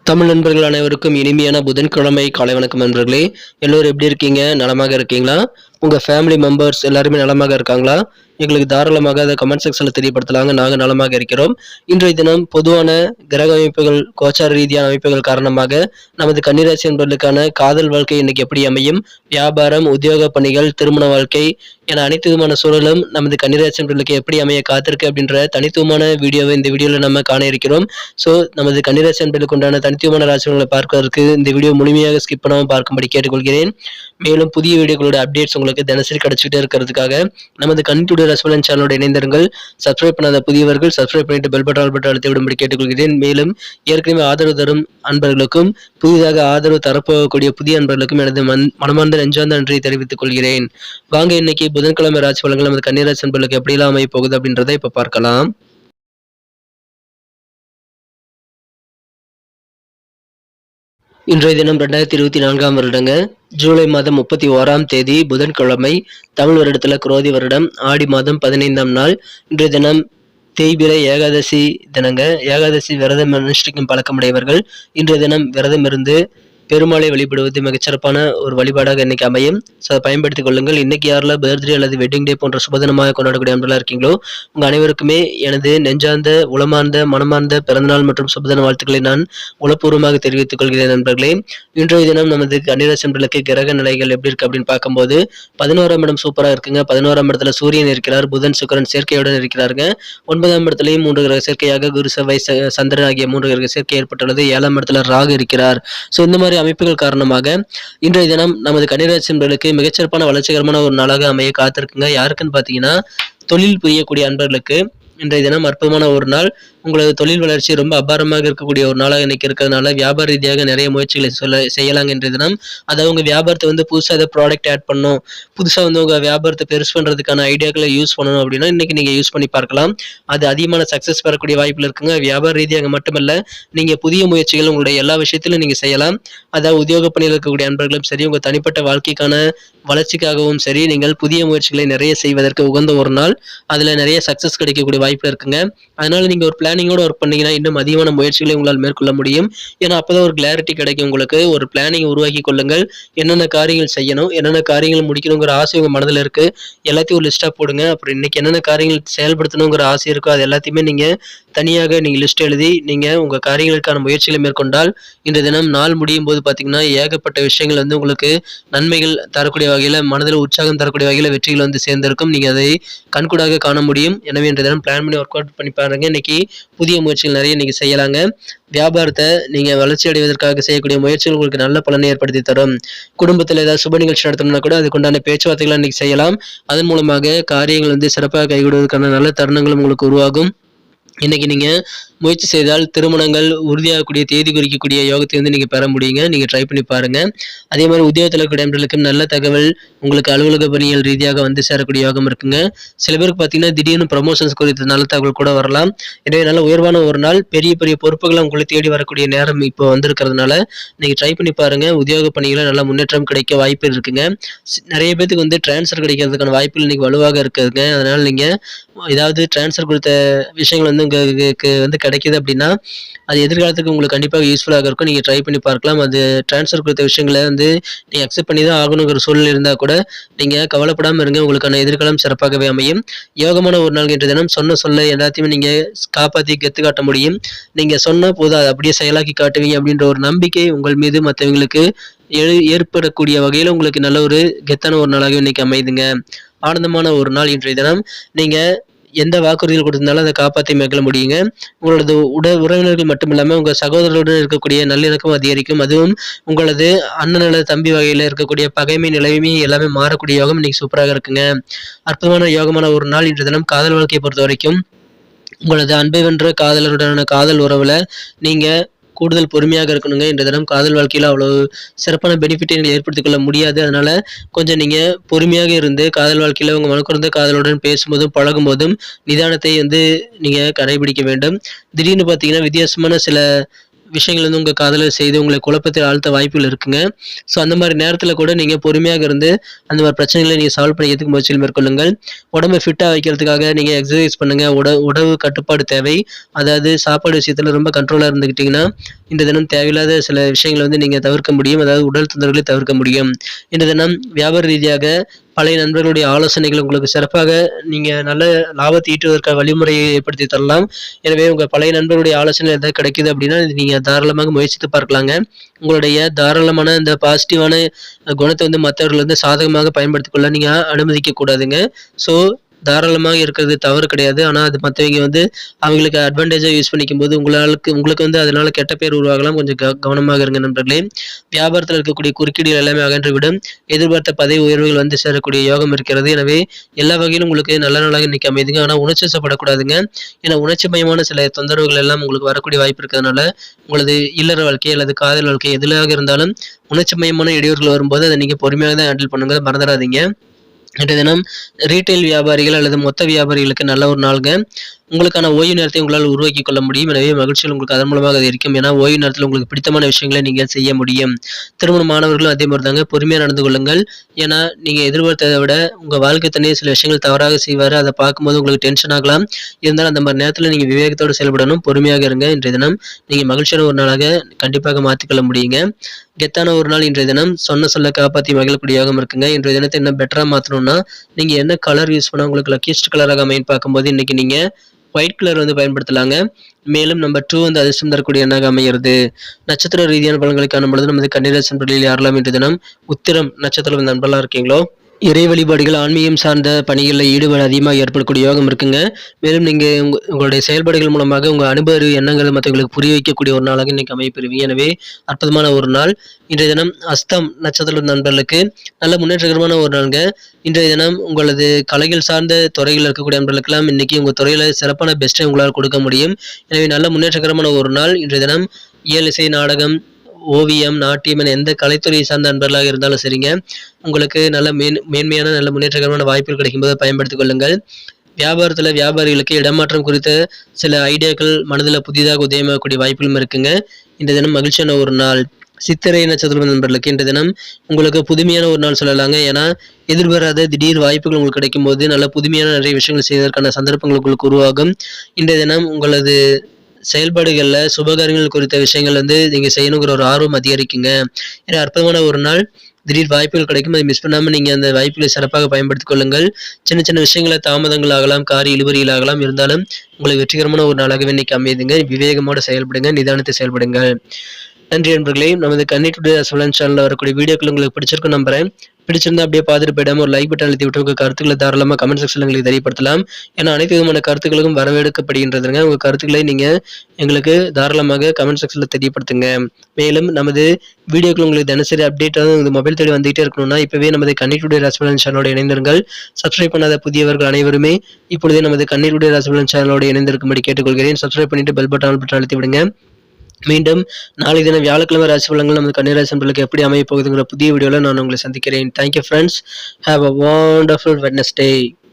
தமிழ் நண்பர்கள் அனைவருக்கும் இனிமையான புதன்கிழமை காலை வணக்கம் நண்பர்களே. எல்லோரும் எப்படி இருக்கீங்க? நலமாக இருக்கீங்களா? உங்க ஃபேமிலி மெம்பர்ஸ் எல்லாருமே நலமாக இருக்காங்களா? எங்களுக்கு தாராளமாக அதை கமெண்ட் செக்ஷன்ல தெரியப்படுத்தலாங்க. நாங்க நலமாக இருக்கிறோம். இன்றைய தினம் பொதுவான கிரக அமைப்புகள், கோச்சார ரீதியான அமைப்புகள் காரணமாக நமது கன்னிராசி என்பவர்களுக்கான காதல் வாழ்க்கை இன்னைக்கு எப்படி அமையும், வியாபாரம், உத்தியோக பணிகள், திருமண வாழ்க்கை என அனைத்து விதமான சூழலும் நமது கன்னிராசி என்பவர்களுக்கு எப்படி அமைய காத்திருக்கு அப்படின்ற தனித்துவமான வீடியோவை இந்த வீடியோல நம்ம காண இருக்கிறோம். ஸோ நமது கன்னிராசி என்பவர்களுக்கு உண்டான தனித்துவமான ராசிகளை பார்ப்பதற்கு இந்த வீடியோ முழுமையாக ஸ்கிப் பண்ணாமல் பார்க்கும்படி கேட்டுக்கொள்கிறேன். மேலும் புதிய வீடியோக்களோட அப்டேட்ஸ் உங்களுக்கு தினசரி கிடைச்சிட்டே இருக்கிறதுக்காக நமது கணித்துடைய ரசபலன் சேனலோட இணைந்திருங்கள். சப்ஸ்கிரைப் பண்ணாத புதியவர்கள் சப்ஸ்கிரைப் பண்ணிட்டு பெல் பட்டன் அழுத்தி விடும்படி கேட்டுக்கொள்கிறேன். மேலும் ஏற்கனவே ஆதரவு தரும் அன்பர்களுக்கும் புதிதாக ஆதரவு தரப்போகக்கூடிய புதிய அன்பர்களுக்கும் எனது மனமார்ந்த நெஞ்சார்ந்த நன்றியை தெரிவித்துக் கொள்கிறேன். வாங்க இன்னைக்கு புதன்கிழமை ராசி பலன்கள் நமது கன்னிராசி அன்பர்களுக்கு எப்படிலாம் அமைய போகுது அப்படின்றத இப்ப பார்க்கலாம். இன்றைய தினம் 2024 வருடங்க ஜூலை மாதம் 31ஆம் தேதி புதன்கிழமை, தமிழ் வருடத்துல குரோதி வருடம் ஆடி மாதம் 15ஆம் நாள். இன்றைய தினம் தேய்பிறை ஏகாதசி தினங்க. ஏகாதசி விரதம் அனுஷ்டிக்கும் பழக்கமுடையவர்கள் இன்றைய தினம் விரதம் இருந்து பெருமாளை வழிபடுவது மிகச்சிறப்பான ஒரு வழிபாடாக இன்னைக்கு அமையும். ஸோ அதை பயன்படுத்திக் கொள்ளுங்கள். இன்னைக்கு யாரெல்லாம் பர்த்டே அல்லது வெட்டிங் டே போன்ற சுபதினமாக கொண்டாடக்கூடிய அன்பர்களாக இருக்கீங்களோ உங்க அனைவருக்குமே எனது நெஞ்சார்ந்த, உளமார்ந்த, மனமார்ந்த பிறந்தநாள் மற்றும் சுபதின வாழ்த்துக்களை நான் உளப்பூர்வமாக தெரிவித்துக் கொள்கிறேன் நண்பர்களே. இன்றைய தினம் நமது கன்னிராசி அன்பர்களுக்கு கிரக நிலைகள் எப்படி இருக்கு அப்படின்னு பார்க்கும்போது 11ஆம் இடம் சூப்பரா இருக்குங்க. 11ஆம் இடத்துல சூரியன் இருக்கிறார், புதன் சுக்கிரன் சேர்க்கையுடன் இருக்கிறாருங்க. 9ஆம் இடத்துலையும் 3 கிரக சேர்க்கையாக குரு, செவ்வாய், சந்திரன் ஆகிய 3 கிரக சேர்க்கை ஏற்பட்டுள்ளது. 7ஆம் இடத்துல ராகு இருக்கிறார். ஸோ இந்த மாதிரி அமைப்புகள் காரணமாக இன்றைய தினம் நமது கன்னிராசி அன்பர்களுக்கு மிகச்சிறப்பான வளர்ச்சிகரமான ஒரு நாளாக அமைய காத்திருக்குங்க. யாருக்குன்னு பாத்தீங்கன்னா தொழில் புரியக்கூடிய அன்பர்களுக்கு இன்றைய தினம் அற்புதமான ஒரு நாள். உங்களது தொழில் வளர்ச்சி ரொம்ப அபாரமாக இருக்கக்கூடிய ஒரு நாளாக இன்னைக்கு இருக்கிறதுனால வியாபார ரீதியாக நிறைய முயற்சிகளை செய்யலாங்க இன்றைய தினம். அதாவது உங்க வியாபாரத்தை புதுசாக ஏதாவது ப்ராடக்ட் ஆட் பண்ணணும், புதுசாக உங்க வியாபாரத்தை பெருசு பண்றதுக்கான ஐடியாக்களை யூஸ் பண்ணணும் அப்படின்னா இன்னைக்கு நீங்க யூஸ் பண்ணி பார்க்கலாம். அது அதிகமான சக்சஸ் பெறக்கூடிய வாய்ப்புகள் இருக்குங்க. வியாபார ரீதியாக மட்டுமல்ல, நீங்க புதிய முயற்சிகள் உங்களுடைய எல்லா விஷயத்திலும் நீங்க செய்யலாம். அதாவது உத்தியோக பணியில் இருக்கக்கூடிய அன்பர்களும் சரி, உங்க தனிப்பட்ட வாழ்க்கைக்கான வளர்ச்சிக்காகவும் சரி, நீங்கள் புதிய முயற்சிகளை நிறைய செய்வதற்கு உகந்த ஒரு நாள். அதுல நிறைய சக்சஸ் கிடைக்கக்கூடிய வாய்ப்பு இருக்குங்க. அதனால நீங்க ஒரு பிளானிங்கோட ஒர்க் பண்ணீங்கன்னா இன்னும் அதிகமான முயற்சிகளை உங்களால் மேற்கொள்ள முடியும். ஏன்னா அப்பதான் ஒரு கிளாரிட்டி கிடைக்கும். உங்களுக்கு ஒரு பிளானிங் உருவாக்கி கொள்ளுங்கள். என்னென்ன காரியங்கள் செய்யணும், என்னென்ன காரியங்கள் முடிக்கணுங்கிற ஆசை உங்க மனதில் இருக்கு, எல்லாத்தையும் ஒரு லிஸ்டா போடுங்க. அப்புறம் இன்னைக்கு என்னென்ன காரியங்கள் செயல்படுத்தணுங்கிற ஆசை இருக்கோ அது எல்லாத்தையுமே நீங்க தனியாக நீங்க லிஸ்ட் எழுதி நீங்க உங்க காரியங்களுக்கான முயற்சிகளை மேற்கொண்டால் இந்த தினம் நாள் முடியும் போது பாத்தீங்கன்னா ஏகப்பட்ட விஷயங்கள் உங்களுக்கு நன்மைகள் தரக்கூடிய வகையில, மனதில் உற்சாகம் தரக்கூடிய வகையில வெற்றிகள் சேர்ந்திருக்கும். நீங்க அதை கண்கூடாக காண முடியும். எனவே இன்றைய தினம் பிளான் பண்ணி ஒர்க் அவுட் பண்ணி பாருங்க. இன்னைக்கு புதிய முயற்சிகள் நிறைய நீங்க செய்யலாங்க. வியாபாரத்தை நீங்க வளர்ச்சி அடைவதற்காக செய்யக்கூடிய முயற்சிகள் உங்களுக்கு நல்ல பலனை ஏற்படுத்தி தரும். குடும்பத்தில் ஏதாவது சுப நிகழ்ச்சி நடத்தணும்னா கூட அதுக்குண்டான பேச்சுவார்த்தைகளை இன்னைக்கு செய்யலாம். அதன் மூலமாக காரியங்கள் சிறப்பாக கைகூடுவதற்கான நல்ல தருணங்களும் உங்களுக்கு உருவாகும். இன்னைக்கு நீங்க முயற்சி செய்தால் திருமணங்கள் உறுதியாகக்கூடிய தேதி குறிக்கக்கூடிய யோகத்தை நீங்க பெற முடியுங்க. நீங்க ட்ரை பண்ணி பாருங்க. அதே மாதிரி உத்தியோகத்தில் இருக்கக்கூடிய நண்பர்களுக்கும் நல்ல தகவல் உங்களுக்கு அலுவலக பணிகள் ரீதியாக சேரக்கூடிய யோகம் இருக்குங்க. சில பேருக்கு பார்த்தீங்கன்னா திடீர்னு ப்ரமோஷன்ஸ் குறித்த நல்ல தகவல் கூட வரலாம். எனவே நல்ல உயர்வான ஒரு நாள், பெரிய பெரிய பொறுப்புகளை உங்களை தேடி வரக்கூடிய நேரம் இப்போ வந்திருக்கிறதுனால நீங்க ட்ரை பண்ணி பாருங்க. உத்தியோக பணிகளை நல்ல முன்னேற்றம் கிடைக்க வாய்ப்பு இருக்குங்க. நிறைய பேருக்கு டிரான்ஸ்ஃபர் கிடைக்கிறதுக்கான வாய்ப்புகள் இன்னைக்கு வலுவாக இருக்குதுங்க. அதனால நீங்க ஏதாவது டிரான்ஸ்ஃபர் கொடுத்த விஷயங்கள் உங்களுக்கு கிடைக்குது அப்படின்னா அது எதிர்காலத்துக்கு உங்களுக்கு கண்டிப்பாக யூஸ்ஃபுல்லாக இருக்கும். நீங்க ட்ரை பண்ணி பார்க்கலாம். அது டிரான்ஸ்ஃபர் கொடுத்த விஷயங்களை நீங்க அக்செப்ட் பண்ணி தான் ஆகணுங்கிற சூழ்நிலை இருந்தால் கூட நீங்க கவலைப்படாமல் இருங்க. உங்களுக்கான எதிர்காலம் சிறப்பாகவே அமையும். யோகமான ஒரு நாள் என்ற தினம் சொன்ன சொல்ல எல்லாத்தையுமே நீங்க காப்பாற்றி கெத்து காட்ட முடியும். நீங்க சொன்ன போது அதை அப்படியே செயலாக்கி காட்டுவீங்க அப்படின்ற ஒரு நம்பிக்கை உங்கள் மீது மற்றவங்களுக்கு ஏற்படக்கூடிய வகையில் உங்களுக்கு நல்ல ஒரு கெத்தான ஒரு நாளாக இன்னைக்கு அமைதுங்க. ஆனந்தமான ஒரு நாள் இன்றைய தினம். நீங்க எந்த வாக்குறுதிகள் கொடுத்திருந்தாலும் அதை காப்பாற்றி மேற்கொள்ள முடியுங்க. உங்களது உறவினர்கள் மட்டும் இல்லாமல் உங்கள் சகோதரர்களுடன் இருக்கக்கூடிய நல்லிணக்கம் அதிகரிக்கும். அதுவும் உங்களது அண்ணன் அல்லது தம்பி வகையில் இருக்கக்கூடிய பகைமை நிலைமை எல்லாமே மாறக்கூடிய யோகம் இன்னைக்கு சூப்பராக இருக்குங்க. அற்புதமான யோகமான ஒரு நாள் இன்றைய தினம். காதல் வாழ்க்கையை பொறுத்த வரைக்கும் உங்களது அன்பை வென்ற காதலருடனான காதல் உறவுல நீங்க கூடுதல் பொறுமையாக இருக்கணுங்க. இந்த தினம் காதல் வாழ்க்கையில் அவ்வளவு சிறப்பான பெனிஃபிட்டை நீங்கள் ஏற்படுத்திக் கொள்ள முடியாது. அதனால கொஞ்சம் நீங்க பொறுமையாக இருந்து காதல் வாழ்க்கையில் உங்க மனக்குறந்த காதலுடன் பேசும்போதும் பழகும் போதும் நிதானத்தை நீங்க கடைபிடிக்க வேண்டும். திடீர்னு பார்த்தீங்கன்னா வித்தியாசமான சில விஷயங்கள் வந்து உங்க காதுல செய்து உங்களை குழப்பத்தில் ஆழ்த்த வாய்ப்புகள் இருக்குங்க. ஸோ அந்த மாரி நேரத்தில கூட நீங்க பொறுமையாக இருந்து அந்த மாரி பிரச்சனைகள நீங்க சால்வ் பண்ணிக்கிறதுக்கு முயற்சிகள் மேற்கொள்ளுங்கள். உடம்ப ஃபிட்டா வைக்கிறதுக்காக நீங்க எக்ஸர்சைஸ் பண்ணுங்க. உணவு கட்டுப்பாடு தேவை. அதாவது சாப்பாடு விஷயத்தில ரொம்ப கண்ட்ரோலா இருந்துக்கிட்டீங்கன்னா, இன்றைய தினம் தேவையில்லாத சில விஷயங்கள வந்து நீங்க தவிர்க்க முடியும். அதாவது உடல் தொந்தரவுகளை தவிர்க்க முடியும். இன்றைய தினம் வியாபார ரீதியாக பழைய நண்பர்களுடைய ஆலோசனைகள் உங்களுக்கு சிறப்பாக நீங்க நல்ல லாபத்தை ஈட்டுவதற்கான வழிமுறையை ஏற்படுத்தி தரலாம். எனவே உங்க பழைய நண்பர்களுடைய ஆலோசனை ஏதாவது கிடைக்குது அப்படின்னா, இது நீங்க தாராளமாக முயற்சித்து பார்க்கலாங்க. உங்களுடைய தாராளமான இந்த பாசிட்டிவான குணத்த வந்து மத்தவர்கள் வந்து சாதகமாக பயன்படுத்திக் கொள்ள நீங்க அனுமதிக்க கூடாதுங்க. ஸோ தாராளமாக இருக்கிறது தவறு கிடையாது. ஆனா அது மத்தவங்க வந்து அவங்களுக்கு அட்வான்டேஜா யூஸ் பண்ணிக்கும்போது உங்களுக்கு வந்து அதனால கெட்ட பேர் உருவாகலாம். கொஞ்சம் கவனமாக இருங்க நண்பர்களே. வியாபாரத்தில இருக்கக்கூடிய குறுக்கீடுகள் எல்லாமே அகன்றுவிடும். எதிர்பார்த்த பதவி உயர்வுகள் வந்து சேரக்கூடிய யோகம் இருக்கிறது. எனவே எல்லா வகையிலும் உங்களுக்கு நல்ல நாளாக இன்னைக்கு அமையுதுங்க. ஆனா உணர்ச்சி வசப்படக்கூடாதுங்க. ஏன்னா உணர்ச்சி மயமான சில தொந்தரவுகள் எல்லாம் உங்களுக்கு வரக்கூடிய வாய்ப்பு இருக்கிறதுனால, உங்களது இல்லற வாழ்க்கை அல்லது காதல் வாழ்க்கை எதுலாக இருந்தாலும் உணர்ச்சி மயமான இடையூறுகள் வரும்போது அத நீங்க பொறுமையாக தான் ஹேண்டில் பண்ணுங்க. மறந்துறாதீங்க. இன்றைய தினம் ரீட்டெயில் வியாபாரிகள் அல்லது மொத்த வியாபாரிகளுக்கு நல்ல ஒரு நாளுங்க. உங்களுக்கான ஓய்வு நேரத்தை உங்களால் உருவாக்கிக் கொள்ள முடியும். எனவே மகிழ்ச்சிகள் உங்களுக்கு அதன் மூலமாக அதிகரிக்கும். ஏன்னா ஓய்வு நேரத்தில உங்களுக்கு பிடித்தமான விஷயங்களை நீங்க செய்ய முடியும். திருமணமானவர்களும் அதே மாரி தாங்க. பொறுமையா நடந்து கொள்ளுங்கள். ஏன்னா நீங்க எதிர்பார்த்தத விட உங்க வாழ்க்கை துணை சில விஷயங்கள் தவறாக செய்வாரு. அத பார்க்கும்போது உங்களுக்கு டென்ஷன் ஆகலாம். இருந்தாலும் அந்த மாரி நேரத்தில நீங்க விவேகத்தோடு செயல்படணும். பொறுமையாக இருங்க. இன்றைய தினம் நீங்க மகிழ்ச்சியான ஒரு நாளாக கண்டிப்பாக மாத்திக்கொள்ள முடியுங்க. கெத்தான ஒரு நாள் இன்றைய தினம். சொன்ன சொல்ல காப்பாத்தி மகிழக்கூடிய யோகம் இருக்குங்க. இன்றைய தினத்த இன்னும் பெட்டரா மாத்தணும்னா, நீங்க என்ன கலர் யூஸ் பண்ணா உங்களுக்கு லக்கியஸ்ட் கலராக அமையும்னு பார்க்கும்போது, இன்னைக்கு நீங்க ஒயிட் கலர் வந்து பயன்படுத்தலாங்க. மேலும் நம்பர் 2 வந்து அதிர்ஷ்டம் தரக்கூடிய எண்ணாக அமைகிறது. நட்சத்திர ரீதியான பலன்களை காணும்பொழுது நமது கன்னிராசி நண்பர்களில் யாரெல்லாம் இன்றைய தினம் உத்திரம் நட்சத்திரம் நண்பர்களா இருக்கீங்களோ, இறை வழிபாடுகள், ஆன்மீகம் சார்ந்த பணிகள்ல ஈடுபாடு அதிகமாக ஏற்படக்கூடிய யோகம் இருக்குங்க. மேலும் நீங்க உங்களுடைய செயல்பாடுகள் மூலமாக உங்க அனுபவ அறிவு எண்ணங்கள் மத்தவங்களுக்கு புரிய வைக்கக்கூடிய ஒரு நாளாக இன்னைக்கு அமையப்பெறுவீங்க. எனவே அற்புதமான ஒரு நாள். இன்றைய தினம் அஸ்தம் நட்சத்திர நண்பர்களுக்கு நல்ல முன்னேற்றகரமான ஒரு நாளுங்க. இன்றைய தினம் உங்களது கலைகள் சார்ந்த துறையில் இருக்கக்கூடிய நண்பர்களுக்கெல்லாம் இன்னைக்கு உங்க துறையில சிறப்பான பெஸ்ட்டை உங்களால் கொடுக்க முடியும். எனவே நல்ல முன்னேற்றகரமான ஒரு நாள். இன்றைய தினம் இயல், இசை, நாடகம், ஓவியம், நாட்டியம் என எந்த கலைத்துறையை சார்ந்த நண்பர்களாக இருந்தாலும் சரிங்க, உங்களுக்கு நல்ல மேன்மையான நல்ல முன்னேற்றகரமான வாய்ப்புகள் கிடைக்கும்போது பயன்படுத்திக் கொள்ளுங்கள். வியாபாரத்துல வியாபாரிகளுக்கு இடமாற்றம் குறித்த சில ஐடியாக்கள் மனதில புதிதாக உதயமாகக்கூடிய வாய்ப்புகளும் இருக்குங்க. இந்த தினம் மகிழ்ச்சியான ஒரு நாள். சித்திரை நட்சத்திரம் நண்பர்களுக்கு இன்றைய தினம் உங்களுக்கு புதுமையான ஒரு நாள் சொல்லலாங்க. ஏன்னா எதிர்பாராத திடீர் வாய்ப்புகள் உங்களுக்கு கிடைக்கும்போது நல்ல புதுமையான நிறைய விஷயங்கள் செய்வதற்கான சந்தர்ப்பங்கள் உங்களுக்கு உருவாகும். இன்றைய தினம் உங்களது செயல்பாடுகள்ல சுபகாரியங்கள் குறித்த விஷயங்கள் வந்து நீங்க செய்யணுங்கிற ஒரு ஆர்வம் அதிகரிக்குங்க. ஏன்னா அற்புதமான ஒரு நாள். திடீர் வாய்ப்புகள் கிடைக்கும். அதை மிஸ் பண்ணாம நீங்க அந்த வாய்ப்புகளை சிறப்பாக பயன்படுத்திக் கொள்ளுங்கள். சின்ன சின்ன விஷயங்கள தாமதங்கள் ஆகலாம், காரிய இழுபறிகள் ஆகலாம். இருந்தாலும் உங்களுக்கு வெற்றிகரமான ஒரு நாளாகவே இன்னைக்கு அமையுதுங்க. விவேகமோட செயல்படுங்க, நிதானத்தை செயல்படுங்க. நன்றி நண்பர்களே. நமது கன்னி டுடே அஸ்வலன் சேனல்ல வரக்கூடிய வீடியோக்கள் உங்களுக்கு பிடிச்சிருக்கும்னு நம்புறேன். பிடிச்சிருந்தா அப்படியே பார்த்துட்டு போயிடாம ஒரு லைக் பட்டன் அழுத்தி விட்டு உங்க கருத்துக்களை தாராளமா கமெண்ட் செக்ஷன்ல எங்களுக்கு தெரியப்படுத்தலாம். ஏன்னா அனைத்து விதமான கருத்துக்களுக்கும் வரவேற்கப்படுகின்றதுங்க. உங்க கருத்துக்களை நீங்க எங்களுக்கு தாராளமாக கமெண்ட் செக்ஷன்ல தெரியப்படுத்துங்க. மேலும் நமது வீடியோக்கள் உங்களுக்கு தினசரி அப்டேட் உங்க மொபைல் தேடி வந்துகிட்டே இருக்கணும்னா இப்பவே நமது கன்னி டுடே அஸ்வலன் சேனலோட இணைந்திருங்கள். சப்ஸ்கிரைப் பண்ணாத புதியவர்கள் அனைவருமே இப்பொழுதே நமது கன்னி டுடே அஸ்வலன் சேனலோட இணைந்திருக்கும்படி கேட்டுக்கொள்கிறேன். சப்ஸ்கிரைப் பண்ணிட்டு பெல் பட்டன் அழுத்தி விடுங்க. மீண்டும் நாளை தினம் வியாழக்கிழமை ராசி பலன்கள் நமது கன்னிராசி நண்பர்களுக்கு எப்படி அமைய போகுதுங்கிற புதிய வீடியோல நான் உங்களை சந்திக்கிறேன். Thank you friends. Have a wonderful Wednesday.